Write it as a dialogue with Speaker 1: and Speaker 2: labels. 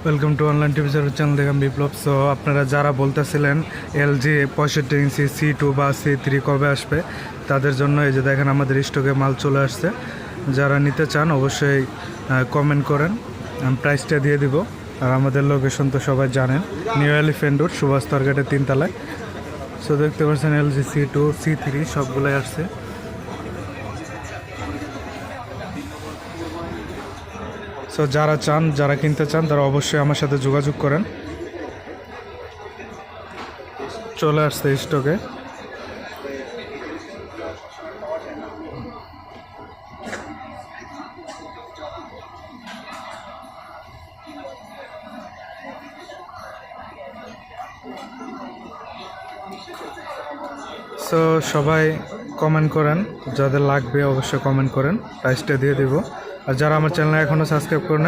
Speaker 1: Welcome to online TV channel দেখেন বিপ্লব। So আপনারা যারা বলতেছিলেন এলজি 65 ইঞ্চি C2 বা C3 কবে আসবে, তাদের জন্য এই যে দেখেন আমাদের স্টকে মাল চলে আসছে। যারা নিতে চান অবশ্যই কমেন্ট করেন, আমি প্রাইসটা দিয়ে দিব। আর আমাদের লোকেশন তো সবাই জানেন, নিউ এলিফ্যান্ট রোড, সুভাষ টার্গেটের 3 তলায়। সো দেখতে পাচ্ছেন এলজি C2 C3 সবগুলোই আসছে। সো যারা কিনতে চান তারা অবশ্যই আমার সাথে যোগাযোগ করেন। চলে আসছে স্টকে। সো সবাই কমেন্ট করেন, যাদের লাগবে অবশ্যই কমেন্ট করেন, প্রাইসটা দিয়ে দেব। আর যারা আমার চ্যানেল এখনও সাবস্ক্রাইব করেন